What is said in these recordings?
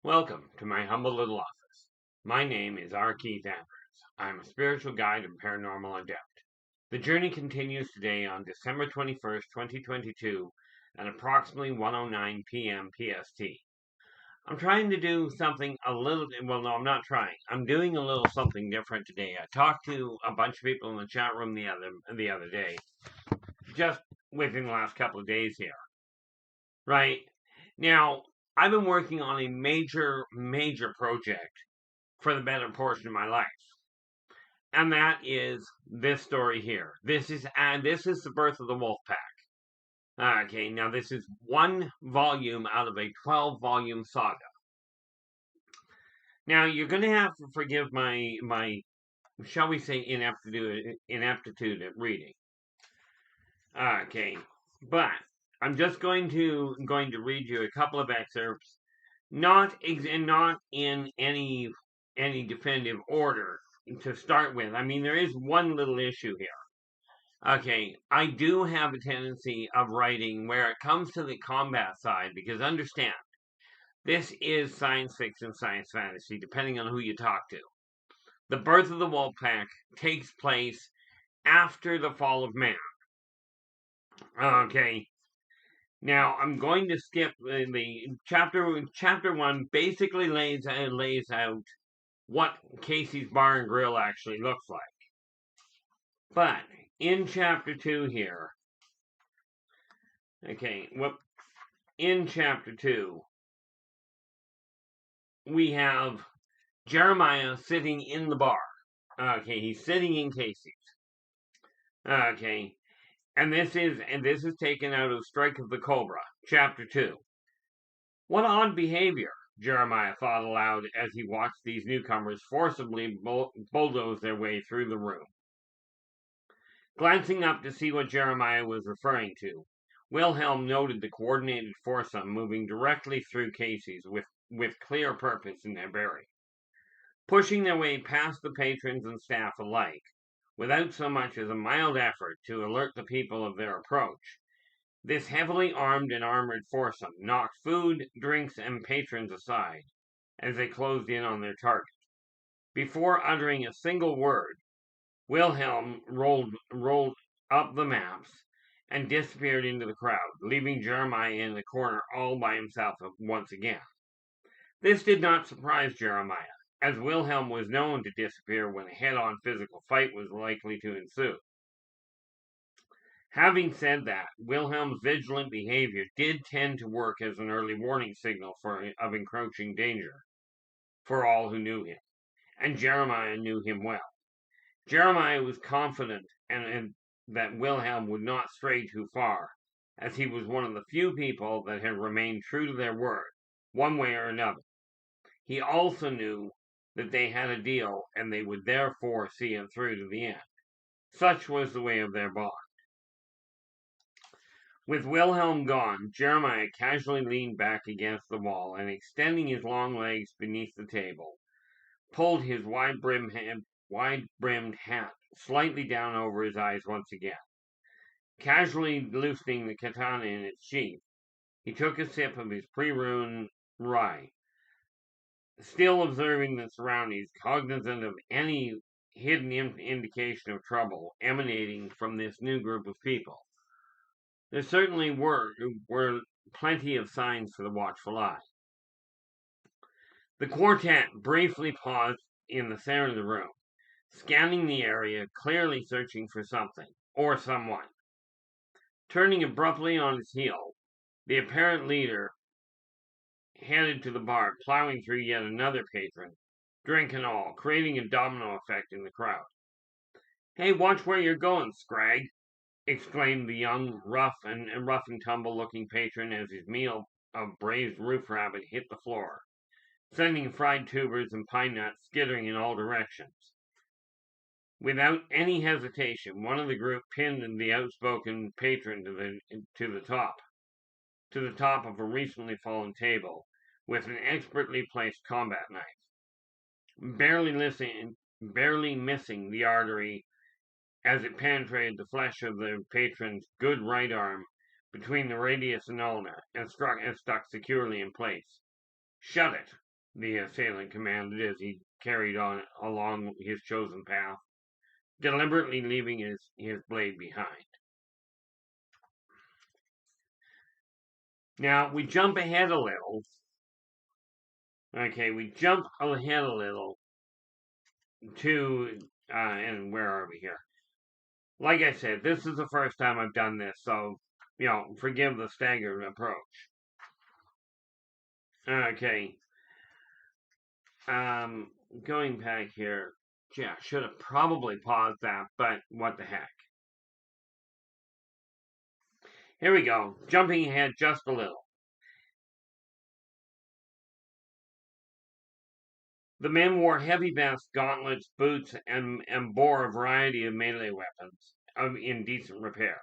Welcome to my humble little office. My name is R. Keith Andrews. I'm a spiritual guide and paranormal adept. The journey continues today on December 21st, 2022 at approximately 1:09 p.m. PST. I'm trying to do something no, I'm not trying. I'm doing a little something different today. I talked to a bunch of people in the chat room the other day, just within the last couple of days here. Right? Now, I've been working on a major project for the better portion of my life. And that is this story here. This is the birth of the wolf pack. Okay, now this is one volume out of a 12-volume saga. Now you're going to have to forgive my shall we say ineptitude at reading. Okay, but I'm just going to read you a couple of excerpts, not in any definitive order to start with. I mean, there is one little issue here. Okay, I do have a tendency of writing where it comes to the combat side, because understand, this is science fiction, science fantasy, depending on who you talk to. The birth of the wolf pack takes place after the fall of man. Okay, now I'm going to skip the chapter. Chapter 1 basically lays out what Casey's Bar and Grill actually looks like. But in chapter 2 here, in chapter 2, we have Jeremiah sitting in the bar. Okay, he's sitting in Casey's. Okay, and this is taken out of Strike of the Cobra, chapter 2. What odd behavior, Jeremiah thought aloud as he watched these newcomers forcibly bulldoze their way through the room. Glancing up to see what Jeremiah was referring to, Wilhelm noted the coordinated foursome moving directly through Casey's with clear purpose in their bearing, pushing their way past the patrons and staff alike, without so much as a mild effort to alert the people of their approach. This heavily armed and armored foursome knocked food, drinks, and patrons aside as they closed in on their target. Before uttering a single word, Wilhelm rolled up the maps and disappeared into the crowd, leaving Jeremiah in the corner all by himself once again. This did not surprise Jeremiah, as Wilhelm was known to disappear when a head-on physical fight was likely to ensue. Having said that, Wilhelm's vigilant behavior did tend to work as an early warning signal of encroaching danger for all who knew him, and Jeremiah knew him well. Jeremiah was confident and that Wilhelm would not stray too far, as he was one of the few people that had remained true to their word, one way or another. He also knew that they had a deal, and they would therefore see it through to the end. Such was the way of their bond. With Wilhelm gone, Jeremiah casually leaned back against the wall and, extending his long legs beneath the table, pulled his wide-brimmed hat slightly down over his eyes once again. Casually loosening the katana in its sheath, he took a sip of his pre-ruined rye, still observing the surroundings, cognizant of any hidden indication of trouble emanating from this new group of people. There certainly were plenty of signs for the watchful eye. The quartet briefly paused in the center of the room, scanning the area, clearly searching for something or someone. Turning abruptly on his heel, the apparent leader headed to the bar, plowing through yet another patron, drink and all, creating a domino effect in the crowd. "Hey, watch where you're going, Scrag!" exclaimed the young, rough and tumble-looking patron as his meal of braised roof rabbit hit the floor, sending fried tubers and pine nuts skittering in all directions. Without any hesitation, one of the group pinned the outspoken patron to the top of a recently fallen table with an expertly placed combat knife, barely missing the artery as it penetrated the flesh of the patron's good right arm between the radius and ulna and stuck securely in place. "Shut it," the assailant commanded as he carried on along his chosen path, deliberately leaving his blade behind. Now, we jump ahead a little. Okay, we jump ahead a little to, and where are we here? Like I said, this is the first time I've done this, so, forgive the staggered approach. Okay. Going back here, yeah, should have probably paused that, but what the heck. Here we go, jumping ahead just a little. The men wore heavy vests, gauntlets, boots, and bore a variety of melee weapons in decent repair.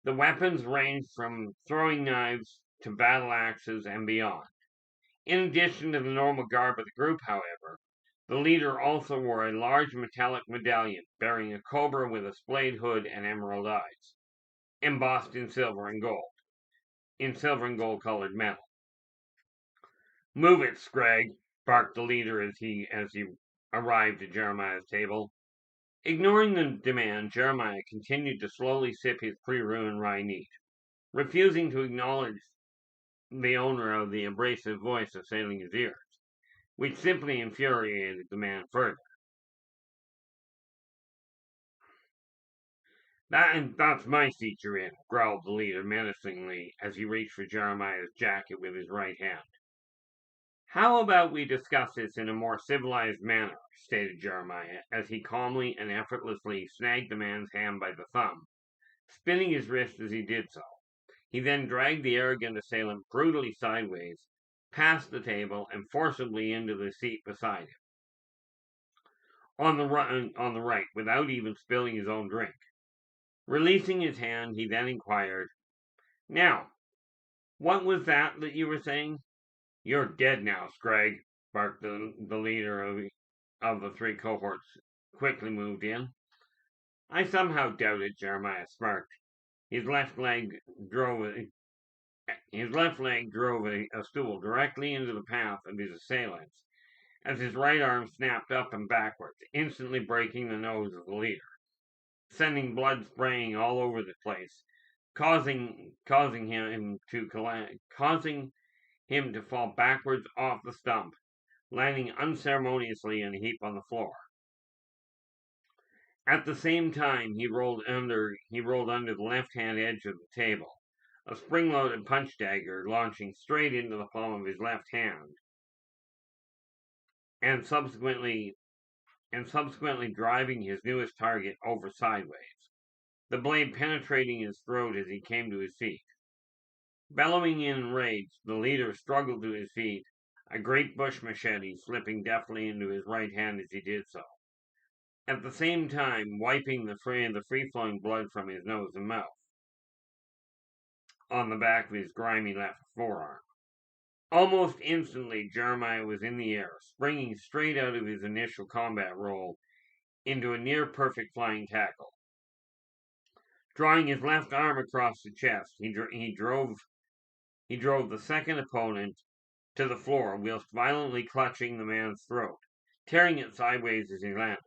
The weapons ranged from throwing knives to battle axes and beyond. In addition to the normal garb of the group, however, the leader also wore a large metallic medallion bearing a cobra with a splayed hood and emerald eyes, embossed in silver and gold colored metal. "Move it, Scrag," barked the leader as he arrived at Jeremiah's table. Ignoring the demand, Jeremiah continued to slowly sip his pre-ruined rye neat, refusing to acknowledge the owner of the abrasive voice assailing his ears, which simply infuriated the man further. That's my seat you're in," growled the leader menacingly as he reached for Jeremiah's jacket with his right hand. "How about we discuss this in a more civilized manner," stated Jeremiah, as he calmly and effortlessly snagged the man's hand by the thumb, spinning his wrist as he did so. He then dragged the arrogant assailant brutally sideways, past the table, and forcibly into the seat beside him, on the right, without even spilling his own drink. Releasing his hand, he then inquired, "Now, what was that you were saying?" "You're dead now, Scrag," barked the leader of the three cohorts, quickly moved in. "I somehow doubt it," Jeremiah smirked. His left leg drove a stool directly into the path of his assailants, as his right arm snapped up and backwards, instantly breaking the nose of the leader, sending blood spraying all over the place, causing him to fall backwards off the stump, landing unceremoniously in a heap on the floor. At the same time, he rolled under the left-hand edge of the table, a spring-loaded punch dagger launching straight into the palm of his left hand, and subsequently driving his newest target over sideways, the blade penetrating his throat as he came to his feet. Bellowing in rage, the leader struggled to his feet, a great bush machete slipping deftly into his right hand as he did so, at the same time wiping the free-flowing blood from his nose and mouth on the back of his grimy left forearm. Almost instantly, Jeremiah was in the air, springing straight out of his initial combat roll into a near-perfect flying tackle. Drawing his left arm across the chest, he drove the second opponent to the floor whilst violently clutching the man's throat, tearing it sideways as he landed.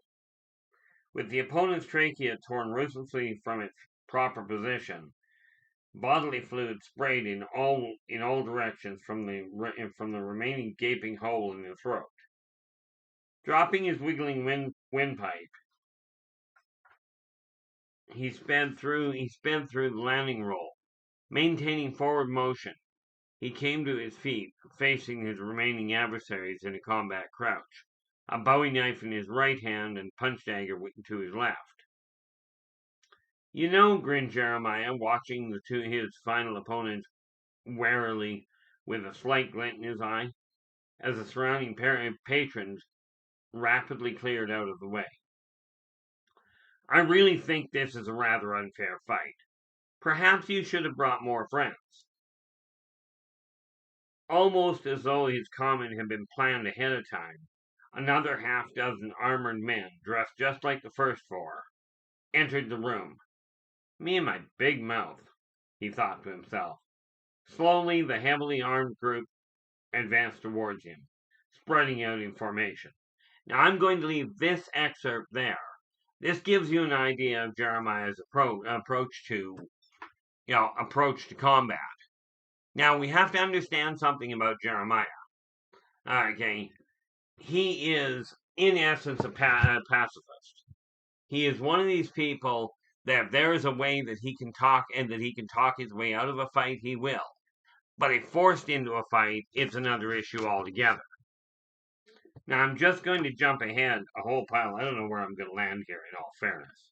With the opponent's trachea torn ruthlessly from its proper position, bodily fluid sprayed in all directions from the remaining gaping hole in the throat. Dropping his wiggling windpipe, he sped through the landing roll, maintaining forward motion. He came to his feet, facing his remaining adversaries in a combat crouch, a bowie knife in his right hand and punch dagger to his left. "You know," grinned Jeremiah, watching his final opponent warily with a slight glint in his eye, as the surrounding patrons rapidly cleared out of the way. "I really think this is a rather unfair fight. Perhaps you should have brought more friends." Almost as though his comment had been planned ahead of time, another half-dozen armored men, dressed just like the first four, entered the room. "Me and my big mouth," he thought to himself. Slowly, the heavily armed group advanced towards him, spreading out information. Now, I'm going to leave this excerpt there. This gives you an idea of Jeremiah's approach to combat. Now, we have to understand something about Jeremiah. Okay, he is, in essence, a pacifist. He is one of these people that if there is a way that he can talk and that he can talk his way out of a fight, he will. But if forced into a fight, it's another issue altogether. Now, I'm just going to jump ahead a whole pile. I don't know where I'm going to land here, in all fairness.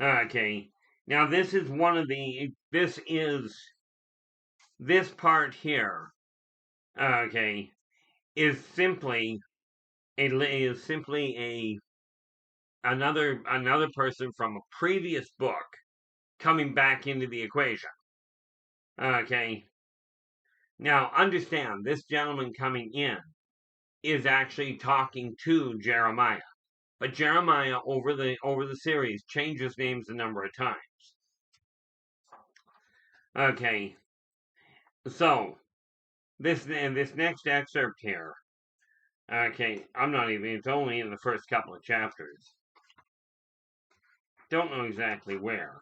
Okay, now this is this part here, okay, is simply another person from a previous book coming back into the equation. Okay. Now understand, this gentleman coming in is actually talking to Jeremiah. But Jeremiah over the series changes names a number of times. Okay. So this next excerpt here. Okay, it's only in the first couple of chapters. Don't know exactly where.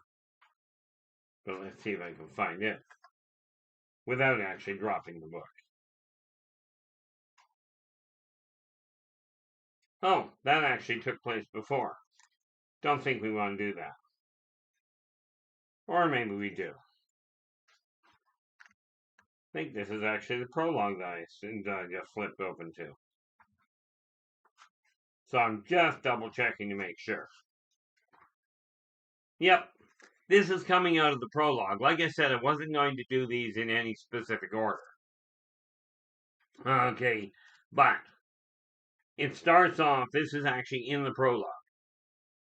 But let's see if I can find it without actually dropping the book. Oh, that actually took place before. Don't think we want to do that. Or maybe we do. I think this is actually the prologue that I just flipped open to. So I'm just double checking to make sure. Yep, this is coming out of the prologue. Like I said, I wasn't going to do these in any specific order. Okay, but it starts off, this is actually in the prologue.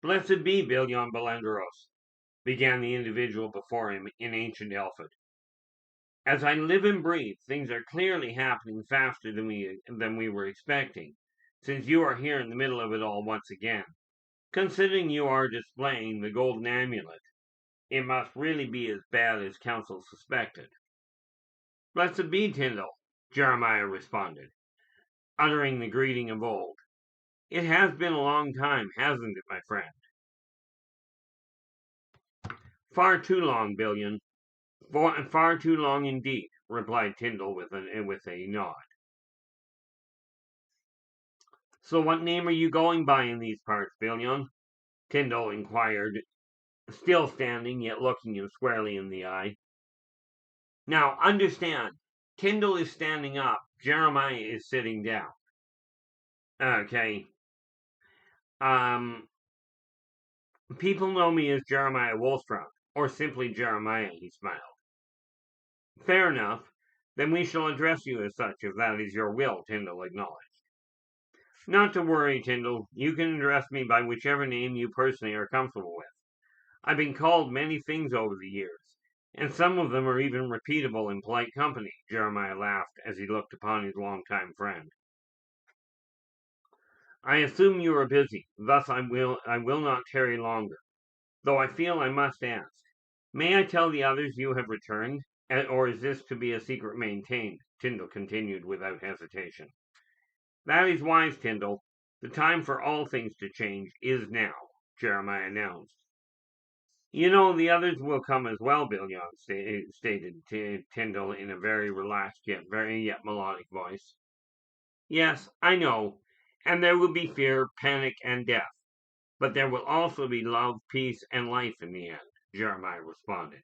Blessed be Billion Belandros, began the individual before him in ancient Elfid. As I live and breathe, things are clearly happening faster than we were expecting, since you are here in the middle of it all once again. Considering you are displaying the golden amulet, it must really be as bad as council suspected. Blessed be Tyndall, Jeremiah responded, uttering the greeting of old. It has been a long time, hasn't it, my friend? Far too long, Billion. Far too long indeed, replied Tyndall with a nod. So what name are you going by in these parts, Billion? Tyndall inquired, still standing, yet looking him squarely in the eye. Now, understand, Tyndall is standing up, Jeremiah is sitting down. Okay. People know me as Jeremiah Wolfstrom, or simply Jeremiah, he smiled. Fair enough. Then we shall address you as such, if that is your will, Tyndall acknowledged. Not to worry, Tyndall. You can address me by whichever name you personally are comfortable with. I've been called many things over the years, and some of them are even repeatable in polite company, Jeremiah laughed as he looked upon his longtime friend. I assume you are busy, thus I will not tarry longer, though I feel I must ask. May I tell the others you have returned, or is this to be a secret maintained? Tyndall continued without hesitation. That is wise, Tyndall. The time for all things to change is now, Jeremiah announced. You know, the others will come as well, Billion stated Tyndall in a very relaxed yet melodic voice. Yes, I know, and there will be fear, panic, and death. But there will also be love, peace, and life in the end, Jeremiah responded.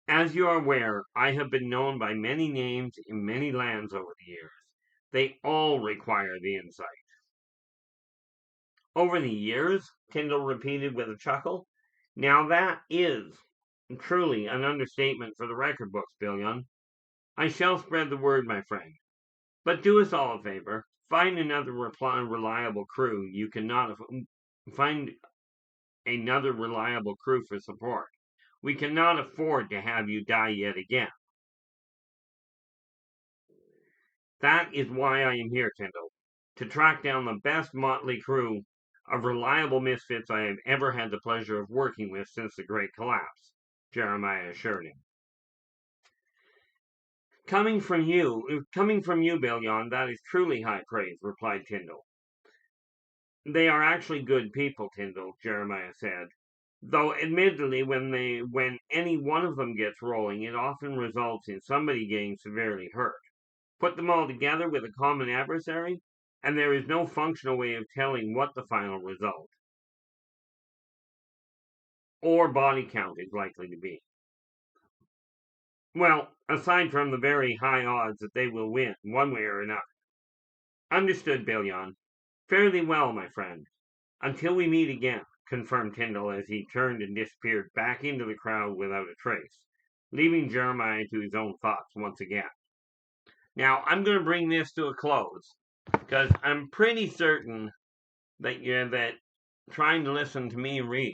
As you are aware, I have been known by many names in many lands over the years. They all require the insight. Over the years, Tyndall repeated with a chuckle. Now that is truly an understatement for the record books, Billion. I shall spread the word, my friend. But do us all a favor. Find another reliable crew. You cannot find another reliable crew for support. We cannot afford to have you die yet again. That is why I am here, Tyndall, to track down the best motley crew of reliable misfits I have ever had the pleasure of working with since the Great Collapse, Jeremiah assured him. Coming from you, Billion, that is truly high praise, replied Tyndall. They are actually good people, Tyndall, Jeremiah said. Though admittedly when any one of them gets rolling, it often results in somebody getting severely hurt. Put them all together with a common adversary, and there is no functional way of telling what the final result or body count is likely to be. Well, aside from the very high odds that they will win, one way or another. Understood, Billion. Fairly well, my friend. Until we meet again, confirmed Tyndall as he turned and disappeared back into the crowd without a trace, leaving Jeremiah to his own thoughts once again. Now, I'm going to bring this to a close, because I'm pretty certain that trying to listen to me read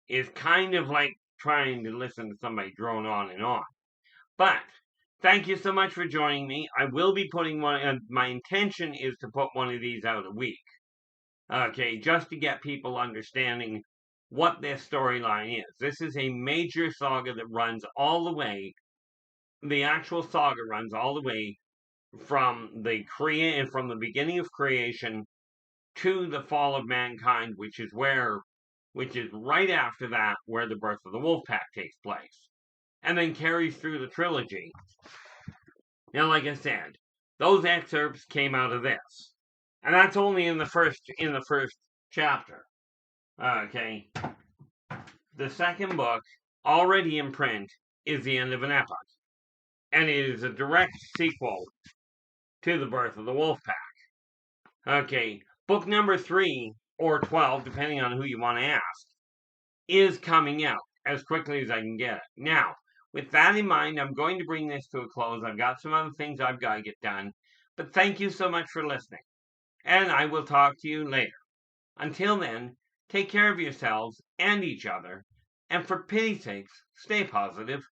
is kind of like trying to listen to somebody drone on and on. But thank you so much for joining me. I will be putting one. My intention is to put one of these out a week. Okay, just to get people understanding what this storyline is. This is a major saga that runs all the way. The actual saga runs all the way from the beginning of creation to the fall of mankind, which is right after that where the birth of the wolf pack takes place, and then carries through the trilogy. Now, like I said, those excerpts came out of this, and that's only in the first chapter. Okay, the second book, already in print, is The End of an Epoch, and it is a direct sequel to the birth of the wolf pack. Okay, book number 3 or 12, depending on who you want to ask, is coming out as quickly as I can get it. Now, with that in mind, I'm going to bring this to a close. I've got some other things I've got to get done. But thank you so much for listening. And I will talk to you later. Until then, take care of yourselves and each other. And for pity's sakes, stay positive.